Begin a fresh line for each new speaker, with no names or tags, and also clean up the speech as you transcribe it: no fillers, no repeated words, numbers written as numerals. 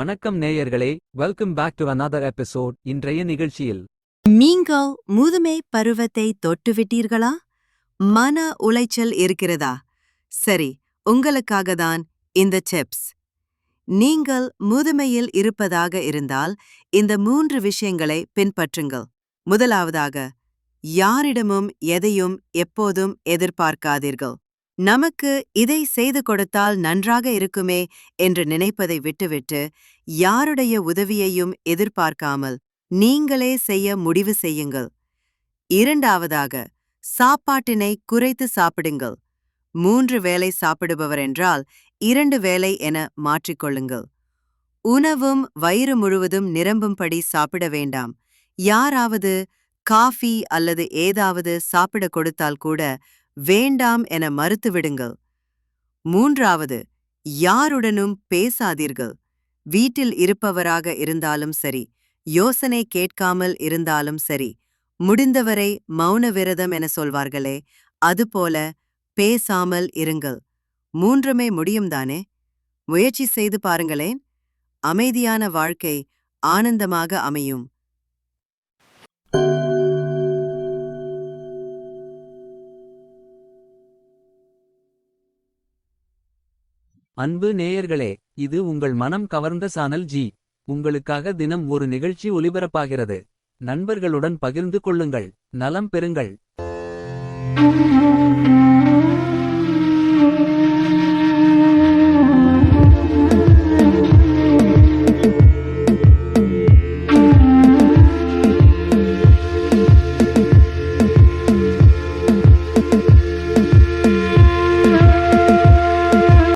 வணக்கம் நேயர்களே, welcome back to another episode. இன்றைய நிகழ்ச்சியில்
நீங்கள் முதுமை பருவத்தை தொட்டுவிட்டீர்களா? மன உளைச்சல் இருக்கிறதா? சரி, உங்களுக்காக தான் இந்த டிப்ஸ். நீங்கள் முதுமையில் இருப்பதாக இருந்தால் இந்த 3 விஷயங்களை பின்பற்றுங்கள். முதலாவதாக, யாரிடமும் எதையும் எப்போதும் எதிர்பார்க்காதீர்கள். நமக்கு இதை செய்து கொடுத்தால் நன்றாக இருக்குமே என்று நினைப்பதை விட்டுவிட்டு, யாருடைய உதவியையும் எதிர்பார்க்காமல் நீங்களே செய்ய முடிவு செய்யுங்கள். இரண்டாவதாக, சாப்பாட்டினை குறைத்து சாப்பிடுங்கள். 3 வேளை சாப்பிடுபவர் என்றால் 2 வேளை என மாற்றிக்கொள்ளுங்கள். உணவும் வயிறு முழுவதும் நிரம்பும்படி சாப்பிட வேண்டாம். யாராவது காஃபி அல்லது ஏதாவது சாப்பிட கொடுத்தால் கூட வேண்டாம் என மறுத்துவிடுங்கள். மூன்றாவது, யாருடனும் பேசாதீர்கள். வீட்டில் இருப்பவராக இருந்தாலும் சரி, யோசனை கேட்காமல் இருந்தாலும் சரி, முடிந்தவரை மௌன விரதம் என சொல்வார்களே, அதுபோல பேசாமல் இருங்கள். 3மே முடியும்தானே? முயற்சி செய்து பாருங்களேன். அமைதியான வாழ்க்கை ஆனந்தமாக அமையும்.
அன்பு நேயர்களே, இது உங்கள் மனம் கவர்ந்த சானல் ஜி. உங்களுக்காக தினம் ஒரு நிகழ்ச்சி ஒலிபரப்பாகிறது. நண்பர்களுடன் பகிர்ந்து கொள்ளுங்கள், நலம் பெறுங்கள்.